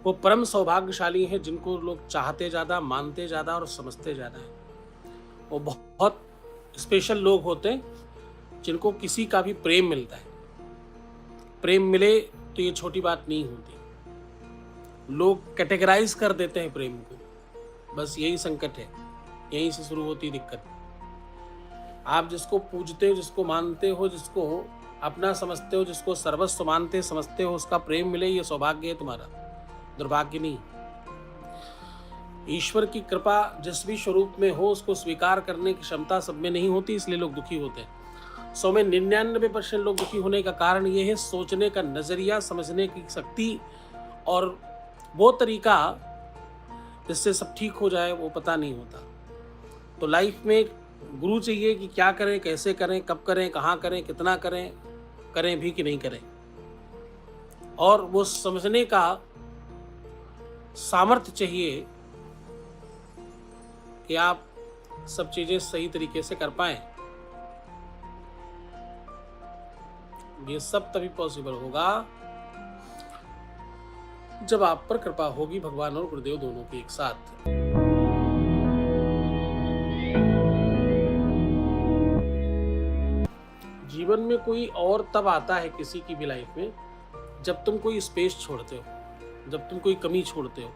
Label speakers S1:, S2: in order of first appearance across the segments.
S1: वो परम सौभाग्यशाली हैं जिनको लोग चाहते ज़्यादा, मानते ज़्यादा और समझते ज़्यादा हैं। वो बहुत स्पेशल लोग होते हैं जिनको किसी का भी प्रेम मिलता है। प्रेम मिले तो ये छोटी बात नहीं होती। लोग कैटेगराइज कर देते हैं प्रेम को, बस यही संकट है, यहीं से शुरू होती दिक्कत। आप जिसको पूजते हो, जिसको मानते हो, जिसको अपना समझते हो, जिसको सर्वस्व मानते समझते हो, उसका प्रेम मिले, ये सौभाग्य है तुम्हारा, दुर्भाग्य नहीं। ईश्वर की कृपा जिस भी स्वरूप में हो उसको स्वीकार करने की क्षमता सब में नहीं होती, इसलिए लोग दुखी होते हैं। 100 में 99% लोग दुखी होने का कारण ये है सोचने का नजरिया, समझने की शक्ति और वो तरीका जिससे सब ठीक हो जाए वो पता नहीं होता। तो लाइफ में एक गुरु चाहिए कि क्या करें, कैसे करें, कब करें, कहाँ करें, कितना करें, करें भी कि नहीं करें, और वो समझने का सामर्थ्य चाहिए कि आप सब चीजें सही तरीके से कर पाएं। ये सब तभी पॉसिबल होगा जब आप पर कृपा होगी भगवान और गुरुदेव दोनों की एक साथ। जीवन में कोई और तब आता है किसी की भी लाइफ में जब तुम कोई स्पेस छोड़ते हो, जब तुम कोई कमी छोड़ते हो,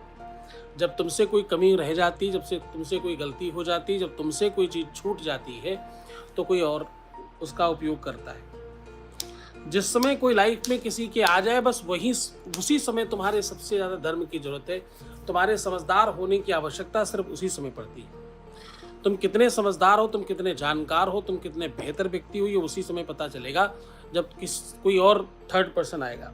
S1: जब तुमसे कोई कमी रह जाती, जब से तुमसे कोई गलती हो जाती, जब तुमसे कोई चीज़ छूट जाती है तो कोई और उसका उपयोग करता है। जिस समय कोई लाइफ में किसी के आ जाए बस उसी समय तुम्हारे सबसे ज़्यादा धर्म की जरूरत है। तुम्हारे समझदार होने की आवश्यकता सिर्फ उसी समय पड़ती है। तुम कितने समझदार हो, तुम कितने जानकार हो, तुम कितने बेहतर व्यक्ति हो, ये उसी समय पता चलेगा जब कोई और थर्ड पर्सन आएगा।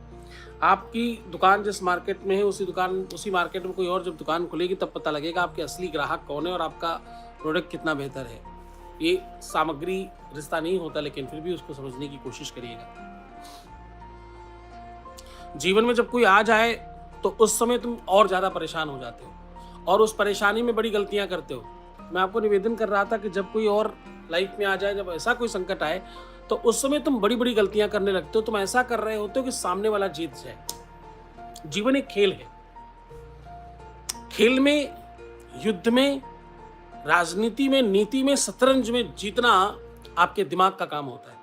S1: आपकी दुकान जिस मार्केट में है उसी मार्केट में कोई और जब दुकान खुलेगी तब पता लगेगा आपके असली ग्राहक कौन है और आपका प्रोडक्ट कितना बेहतर है। ये सामग्री रिश्ता नहीं होता, लेकिन फिर भी उसको समझने की कोशिश करिएगा। जीवन में जब कोई आ जाए तो उस समय तुम और ज़्यादा परेशान हो जाते हो और उस परेशानी में बड़ी गलतियां करते हो। मैं आपको निवेदन कर रहा था कि जब कोई और लाइफ में आ जाए, जब ऐसा कोई संकट आए तो उस समय तुम बड़ी बड़ी गलतियां करने लगते हो। तुम ऐसा कर रहे होते हो कि सामने वाला जीत जाए। जीवन एक खेल है। खेल में, युद्ध में, राजनीति में, नीति में, शतरंज में जीतना आपके दिमाग का काम होता है।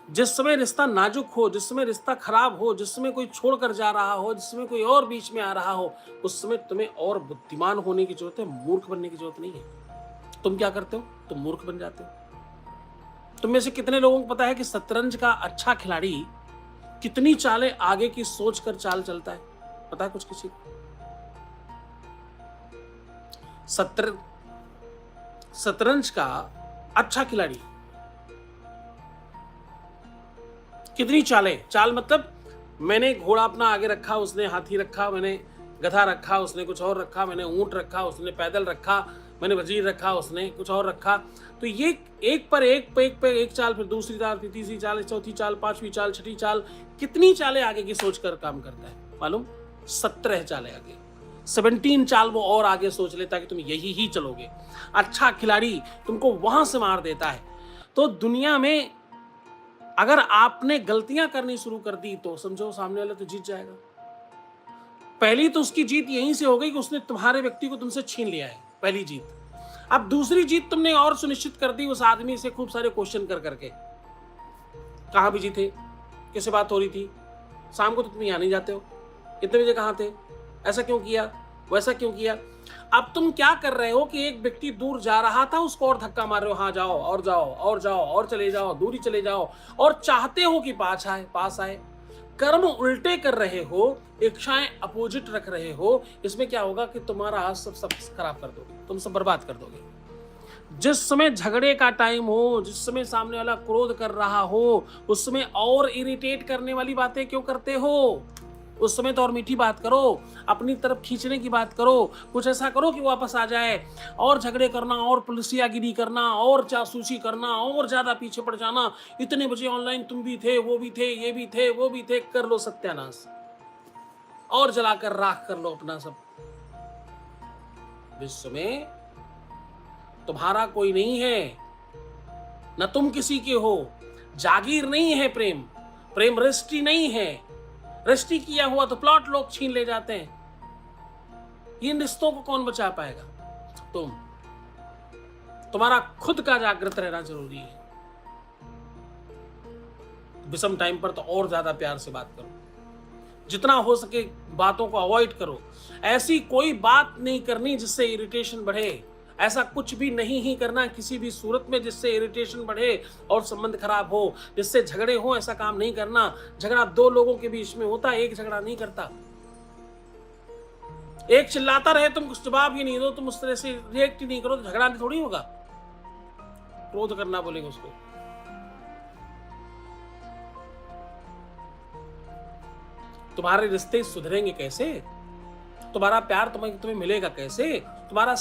S1: जिस समय रिश्ता नाजुक हो, जिस समय रिश्ता खराब हो, जिस समय कोई छोड़कर जा रहा हो, जिस समय कोई और बीच में आ रहा हो, उस समय तुम्हें और बुद्धिमान होने की जरूरत है, मूर्ख बनने की जरूरत नहीं है। तुम क्या करते हो? तुम मूर्ख बन जाते हो। तुम में से कितने लोगों को पता है कि शतरंज का अच्छा खिलाड़ी कितनी चालें आगे की सोच कर चाल चलता है? पता है कुछ किसी को? शतरंज का अच्छा खिलाड़ी कितनी चाल मतलब मैंने घोड़ा अपना आगे रखा, उसने हाथी रखा, मैंने गधा रखा, उसने कुछ और रखा, मैंने ऊंट रखा, उसने पैदल रखा, मैंने वजीर रखा, उसने कुछ और रखा। तो ये एक पर एक चाल, फिर दूसरी चाल, फिर तीसरी चाल, चौथी चाल, पांचवी चाल, छठी चाल, कितनी चालें आगे की सोच कर काम करता है मालूम? 17 चालें आगे, 17 चाल वो और आगे सोच लेता है कि तुम यही ही चलोगे। अच्छा खिलाड़ी तुमको वहां से मार देता है। तो दुनिया में अगर आपने गलतियां करनी शुरू कर दी तो समझो सामने वाला तो जीत जाएगा। पहली तो उसकी जीत यहीं से हो गई कि उसने तुम्हारे व्यक्ति को तुमसे छीन लिया है, पहली जीत। अब दूसरी जीत तुमने और सुनिश्चित कर दी उस आदमी से खूब सारे क्वेश्चन कर करके। कहां बिजी थे, किससे बात हो रही थी, शाम को तो तुम यहां नहीं जाते हो, इतने बजे कहां थे, ऐसा क्यों किया, वैसा क्यों किया। अब तुम क्या कर रहे हो कि एक व्यक्ति दूर जा रहा था उसको और धक्का मार रहे हो, हाँ जाओ और जाओ और जाओ और चले जाओ, दूरी चले जाओ, और चाहते हो कि पास आए। कर्म उल्टे कर रहे हो, इच्छाएं अपोजिट रख रहे हो। इसमें क्या होगा कि तुम्हारा आज सब खराब कर दोगे, तुम सब बर्बाद कर दोगे। जिस समय झगड़े का टाइम हो, जिस समय सामने वाला क्रोध कर रहा हो, उस समय और इरिटेट करने वाली बातें क्यों करते हो? उस समय तो और मीठी बात करो, अपनी तरफ खींचने की बात करो, कुछ ऐसा करो कि वापस आ जाए। और झगड़े करना, और पुलिसियागिरी करना, और जासूसी करना, और ज्यादा पीछे पड़ जाना, इतने बजे ऑनलाइन तुम भी थे, वो भी थे, ये भी थे, वो भी थे, कर लो सत्यानाश और जलाकर राख कर लो अपना सब। विश्व में तुम्हारा कोई नहीं है, न तुम किसी के हो। जागीर नहीं है प्रेम रजिस्ट्री नहीं है। रजिस्ट्री किया हुआ तो प्लॉट लोग छीन ले जाते हैं। इन रिश्तों को कौन बचा पाएगा? तुम्हारा खुद का जागृत रहना जरूरी है। विषम टाइम पर तो और ज्यादा प्यार से बात करो, जितना हो सके बातों को अवॉइड करो। ऐसी कोई बात नहीं करनी जिससे इरिटेशन बढ़े, ऐसा कुछ भी नहीं ही करना किसी भी सूरत में जिससे इरिटेशन बढ़े और संबंध खराब हो, जिससे झगड़े हो। ऐसा काम नहीं करना। झगड़ा दो लोगों के बीच में होता है, एक झगड़ा नहीं करता। एक चिल्लाता रहे, तुम कुछ जवाब ही नहीं दो, तुम उस तरह से रिएक्ट ही नहीं करो, तो झगड़ा थोड़ी होगा। क्रोध करना बोलेंगे उसको। तुम्हारे रिश्ते सुधरेंगे कैसे? तुम्हारा प्यार तुम्हें मिलेगा कैसे? तुम्हारा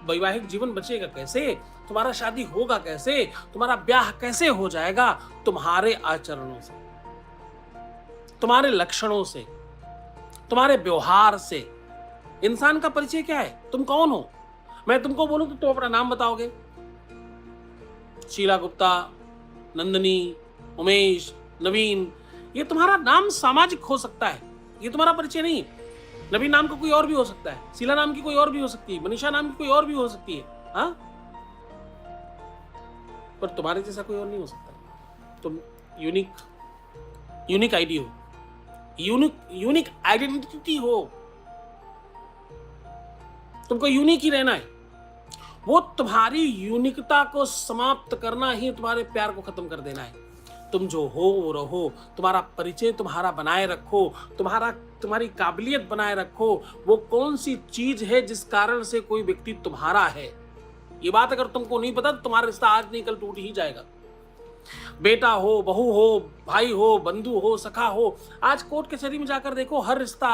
S1: वैवाहिक जीवन बचेगा कैसे? तुम्हारा शादी होगा कैसे? तुम्हारा ब्याह कैसे हो जाएगा? तुम्हारे आचरणों से, तुम्हारे लक्षणों से, तुम्हारे व्यवहार से। इंसान का परिचय क्या है? तुम कौन हो? मैं तुमको बोलूं तो तुम अपना नाम बताओगे? शीला गुप्ता, नंदनी, उमेश, नवीन, ये तुम्हारा नाम सामाजिक हो सकता है, ये तुम्हारा परिचय नहीं। नवीन नाम का कोई और भी हो सकता है, शीला नाम की कोई और भी हो सकती है, मनीषा नाम की कोई और भी हो सकती है, हाँ? पर तुम्हारे जैसा कोई और नहीं हो सकता। तुम यूनिक आईडी हो, यूनिक आइडेंटिटी हो। तुमको यूनिक ही रहना है। वो तुम्हारी यूनिकता को समाप्त करना ही तुम्हारे प्यार को खत्म कर देना है। तुम जो हो वो रहो, तुम्हारा परिचय तुम्हारा बनाए रखो, तुम्हारी काबिलियत बनाए रखो। वो कौन सी चीज है जिस कारण से कोई व्यक्ति तुम्हारा है, ये बात अगर तुमको नहीं पता तो तुम्हारा रिश्ता आज नहीं कल टूट ही जाएगा। बेटा हो, बहू हो, भाई हो, बंधु हो, सखा हो, आज कोर्ट कचहरी में जाकर देखो, हर रिश्ता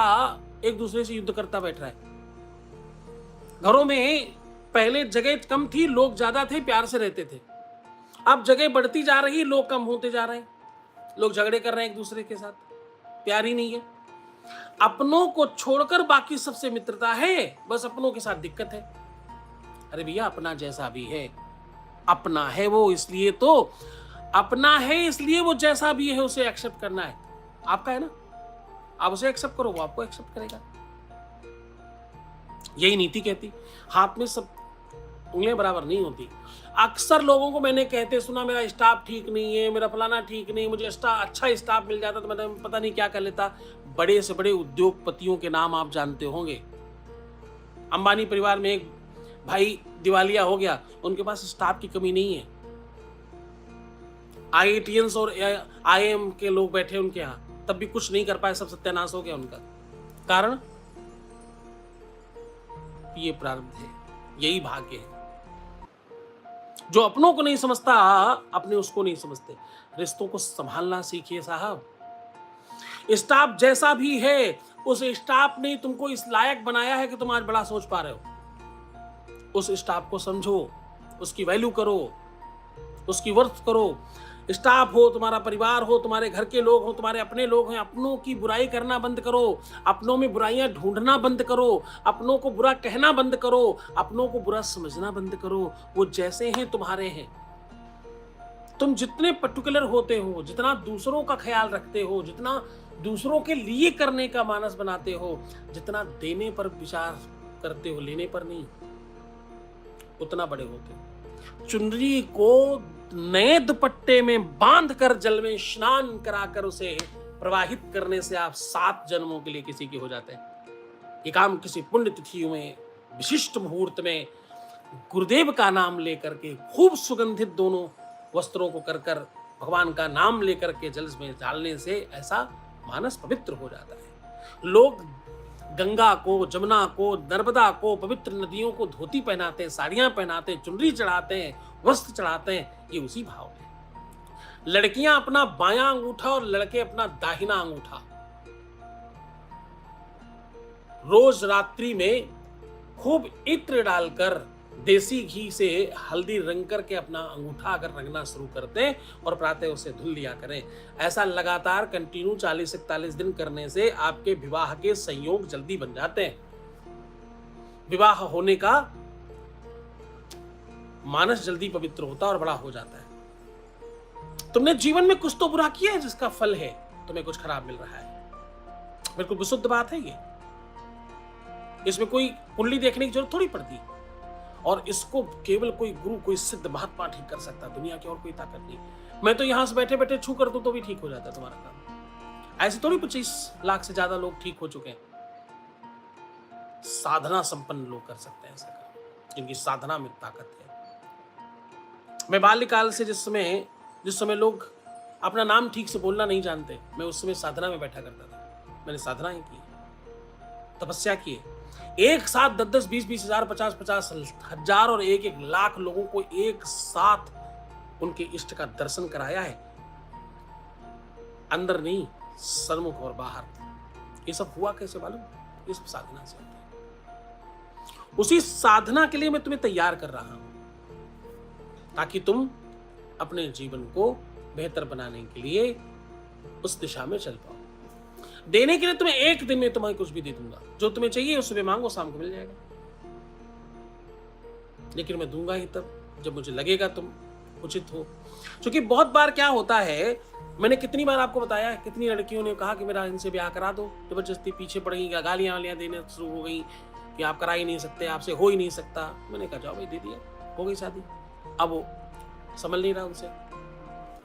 S1: एक दूसरे से युद्ध करता बैठ रहा है। घरों में पहले जगह कम थी, लोग ज्यादा थे, प्यार से रहते थे। अब जगह बढ़ती जा रही, लोग कम होते जा रहे हैं। लोग झगड़े कर रहे हैं एक दूसरे के साथ, प्यार ही नहीं है। अपनों को छोड़कर बाकी सबसे मित्रता है, बस अपनों के साथ दिक्कत है। अरे भैया, अपना जैसा भी है, अपना है वो, इसलिए तो अपना है, इसलिए वो जैसा भी है उसे एक्सेप्ट करना है। आपका है ना, आप उसे एक्सेप्ट करो, वो आपको एक्सेप्ट करेगा। यही नीति कहती। हाथ में सब उंगलियां बराबर नहीं होती। अक्सर लोगों को मैंने कहते सुना, मेरा स्टाफ ठीक नहीं है, मेरा फलाना ठीक नहीं, मुझे अच्छा स्टाफ मिल जाता तो मैं पता नहीं क्या कर लेता। बड़े से बड़े उद्योगपतियों के नाम आप जानते होंगे। अंबानी परिवार में एक भाई दिवालिया हो गया, उनके पास स्टाफ की कमी नहीं है। IITians और IIM के लोग बैठे उनके यहाँ, तब भी कुछ नहीं कर पाए, सब सत्यानाश हो गया उनका। कारण ये प्रारब्ध है, यही भाग्य है। जो अपनों को नहीं समझता, अपने उसको नहीं समझते। रिश्तों को संभालना सीखिए साहब। स्टाफ जैसा भी है, उस स्टाफ ने तुमको इस लायक बनाया है कि तुम आज बड़ा सोच पा रहे हो। उस स्टाफ को समझो, उसकी वैल्यू करो, उसकी वर्थ करो। स्टाफ हो, तुम्हारा परिवार हो, तुम्हारे घर के लोग हो, तुम्हारे अपने लोग हैं। अपनों की बुराई करना बंद करो, अपनों में बुराइयां ढूंढना बंद करो, अपनों को बुरा कहना बंद करो, अपनों को बुरा समझना बंद करो। वो जैसे हैं तुम्हारे हैं। तुम जितने पर्टिकुलर होते हो, जितना दूसरों का ख्याल रखते हो, जितना दूसरों के लिए करने का मानस बनाते हो, जितना देने पर विचार करते हो, लेने पर नहीं, उतना बड़े होते हो। चुनरी को नए दुपट्टे में बांधकर जल में स्नान कराकर उसे प्रवाहित करने से आप 7 जन्मों के लिए किसी के हो जाते हैं। ये काम किसी पुण्य तिथि में, विशिष्ट मुहूर्त में गुरुदेव का नाम लेकर के, खूब सुगंधित दोनों वस्त्रों को कर भगवान का नाम लेकर के जल में डालने से ऐसा मानस पवित्र हो जाता है। लोग गंगा को, जमुना को, नर्मदा को, पवित्र नदियों को धोती पहनाते हैं, साड़ियां पहनाते हैं, चुनरी चढ़ाते हैं, वस्त्र चढ़ाते हैं। ये उसी भाव में। लड़कियां अपना बायां अंगूठा और लड़के अपना दाहिना अंगूठा रोज रात्रि में खूब इत्र डालकर, देसी घी से हल्दी रंग करके अपना अंगूठा अगर रंगना शुरू करते हैं और प्रातः उसे धुल लिया करें। ऐसा लगातार कंटिन्यू 40-41 दिन करने से आपके विवाह के संयोग जल्दी बन जाते हैं। विवाह होने का मानस जल्दी पवित्र होता और बड़ा हो जाता है। तुमने जीवन में कुछ तो बुरा किया है जिसका फल है तुम्हें कुछ खराब मिल रहा है। बिल्कुल विशुद्ध बात है ये। इसमें कोई कुंडली देखने की जरूरत थोड़ी पड़ती, और इसको केवल कोई गुरु, कोई सिद्ध महात्मा ठीक कर सकता, दुनिया की और कोई ताकत नहीं। मैं तो यहां से बैठे बैठे छू कर दूं तो भी ठीक हो जाता तुम्हारा काम। ऐसे थोड़ी 25 लाख से ज्यादा लोग ठीक हो चुके हैं। साधना संपन्न लोग कर सकते हैं ऐसा काम, जिनकी साधना में ताकत है। मैं बाल्यकाल से जिस समय लोग अपना नाम ठीक से बोलना नहीं जानते, मैं उस समय साधना में बैठा करता था। मैंने साधनाएं की, तपस्या की, एक साथ 10-10, 20-20 हजार, 50-50 हजार और 1-1 लाख लोगों को एक साथ उनके इष्ट का दर्शन कराया है, अंदर नहीं, सन्मुख और बाहर। ये सब हुआ कैसे मालूम? इस साधना से होता है। उसी साधना के लिए मैं तुम्हें तैयार कर रहा हूं, ताकि तुम अपने जीवन को बेहतर बनाने के लिए उस दिशा में चल पाओ। देने के लिए तुम्हें एक दिन में तुम्हें कुछ भी दे दूंगा, जो तुम्हें चाहिए सुबह मांगो, शाम को मिल जाएगा। लेकिन मैं दूंगा ही तब जब मुझे लगेगा तुम उचित हो। क्योंकि बहुत बार क्या होता है, मैंने कितनी बार आपको बताया है, कितनी लड़कियों ने कहा कि मेरा इनसे ब्याह करा दो, जबरदस्ती पीछे पड़ गई, गालियां वालियां देने शुरू हो गई कि आप करा ही नहीं सकते, आपसे हो ही नहीं सकता। मैंने कहा जाओ भाई, दे दिया, हो गई शादी। अब वो समझ नहीं रहा उनसे,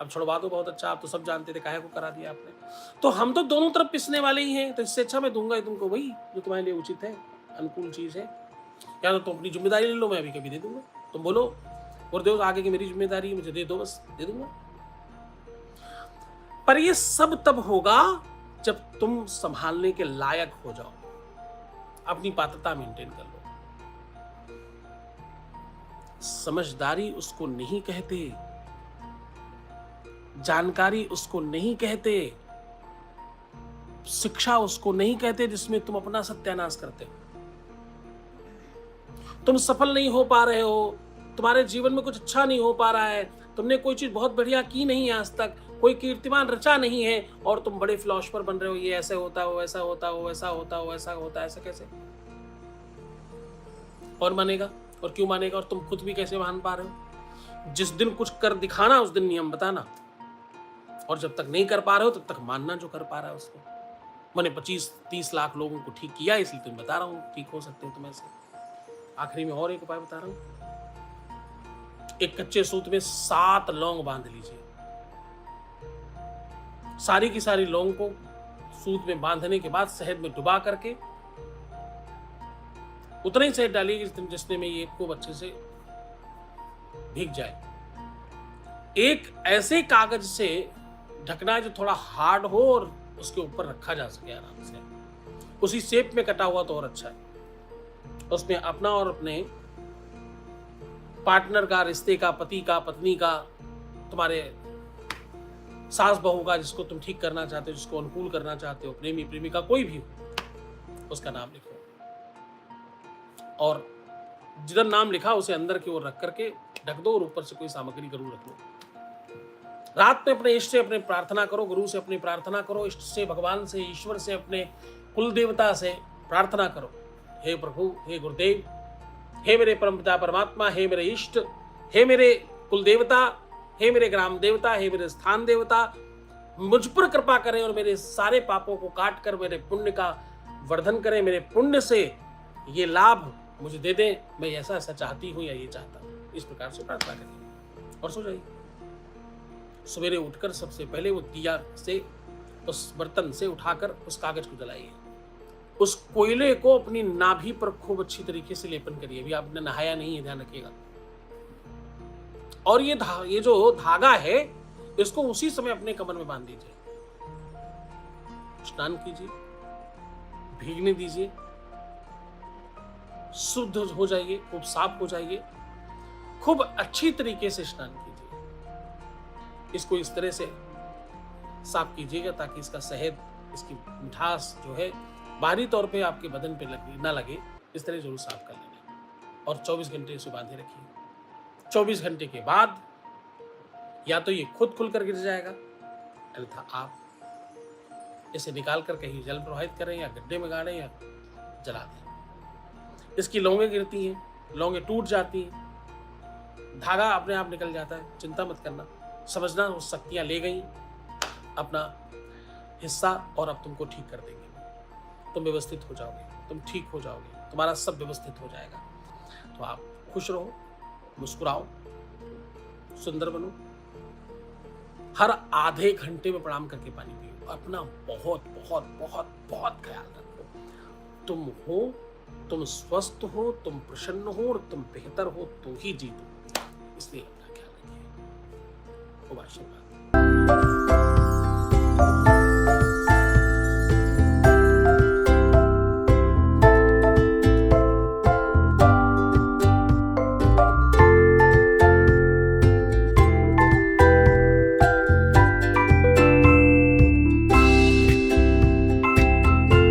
S1: अब छुड़वा दो, बहुत अच्छा, आप तो सब जानते थे, काहे को करा दिया आपने। तो हम तो दोनों तरफ पिसने वाले ही हैं, तो इससे अच्छा मैं दूंगा ही तुमको वही जो तुम्हारे लिए उचित है, अनुकूल चीज है। या तो तुम अपनी जिम्मेदारी ले लो, मैं अभी कभी दे दूंगा। तुम बोलो गुरुदेव आगे की मेरी जिम्मेदारी है, मुझे दे दो, बस दे दूंगा। पर ये सब तब होगा जब तुम संभालने के लायक हो जाओ, अपनी पात्रता मेंटेन कर लो। समझदारी उसको नहीं कहते, जानकारी उसको नहीं कहते, शिक्षा उसको नहीं कहते जिसमें तुम अपना सत्यानाश करते हो। तुम सफल नहीं हो पा रहे हो, तुम्हारे जीवन में कुछ अच्छा नहीं हो पा रहा है, तुमने कोई चीज बहुत बढ़िया की नहीं है आज तक, कोई कीर्तिमान रचा नहीं है, और तुम बड़े फिलोसफर बन रहे हो, ये ऐसे होता हो, ऐसा होता हो, वैसा होता हो, ऐसा होता है, ऐसा कैसे? और मानेगा? और क्यों मानेगा? और तुम खुद भी कैसे मान पा रहे हो? जिस दिन कुछ कर दिखाना उस दिन नियम बताना, और जब तक नहीं कर पा रहे हो तब तक मानना जो कर पा रहा है उसको। मैंने 25-30 लाख लोगों को ठीक किया, इसलिए तुम्हें बता रहा हूं ठीक हो सकते हो तुम ऐसे। आखिरी में और एक उपाय बता रहा हूं। एक कच्चे सूत में 7 लौंग बांध लीजिए। सारी की सारी लौंग को सूत में बांधने के बाद शहद में डुबा करके उतना ही शहद डालिए जिसने में ये खूब अच्छे से भीग जाए। एक ऐसे कागज से ढकना है जो थोड़ा हार्ड हो और उसके ऊपर रखा जा सके आराम से, उसी शेप में कटा हुआ तो और अच्छा है। उसमें अपना और अपने पार्टनर का, रिश्ते का, पति का, पत्नी का, तुम्हारे सास बहू का, जिसको तुम ठीक करना चाहते हो, जिसको अनुकूल करना चाहते हो, प्रेमी प्रेमिका कोई भी हो, उसका नाम लिखो, और जिधर नाम लिखा उसे अंदर की ओर रख करके ढक दो, और ऊपर से कोई सामग्री जरूर रख लो। रात में अपने इष्ट से अपने प्रार्थना करो, गुरु से अपनी प्रार्थना करो, इष्ट से, भगवान से, ईश्वर से, अपने कुल देवता से प्रार्थना करो। हे प्रभु, हे गुरुदेव, हे मेरे परमपिता परमात्मा, हे मेरे इष्ट, हे मेरे कुल देवता, हे मेरे ग्राम देवता, हे मेरे स्थान देवता, मुझ पर कृपा करें और मेरे सारे पापों को काट कर मेरे पुण्य का वर्धन करें, मेरे पुण्य से ये लाभ मुझे दे दें, मैं ऐसा ऐसा चाहती हूं या ये चाहता हूं। इस प्रकार से प्रार्थना करिए और सो जाइए। सवेरे उठकर सबसे पहले वो दिया से, उस बर्तन से उठाकर उस कागज को जलाइए। उस कोयले को अपनी नाभि पर खूब अच्छी तरीके से लेपन करिए। अभी आपने नहाया नहीं है, ध्यान रखिएगा। और ये जो धागा है, इसको उसी समय अपने कमर में बांध दीजिए। स्नान कीजिए, भीगने दीजिए, शुद्ध हो जाइए, खूब साफ हो जाइए, खूब अच्छी तरीके से स्नान कीजिए। इसको इस तरह से साफ कीजिएगा ताकि इसका शहद, इसकी मिठास जो है बाहरी तौर पे आपके बदन पे ना लगे। इस तरह जरूर साफ कर लेना और 24 घंटे इसे बांधे रखिए। 24 घंटे के बाद या तो ये खुद खुलकर गिर जाएगा, अन्यथा आप इसे निकाल कर कहीं जल प्रवाहित करें या गड्ढे में गाड़ें या जला दें। इसकी लौंगे गिरती हैं, लौंगे टूट जाती हैं, धागा अपने आप निकल जाता है। चिंता मत करना, समझना वो शक्तियां ले गई अपना हिस्सा और अब तुमको ठीक कर देंगे, तुम व्यवस्थित हो जाओगे। तुम ठीक हो जाओगे, तुम्हारा सब व्यवस्थित हो जाएगा। तो आप खुश रहो, मुस्कुराओ, सुंदर बनो, हर आधे घंटे में प्रणाम करके पानी पियो, अपना बहुत बहुत बहुत बहुत ख्याल रखो। तुम हो, तुम स्वस्थ हो, तुम प्रसन्न हो और तुम बेहतर हो तो ही जीतो, इसलिए अपना ख्याल रखिए। खूब आशीर्वाद।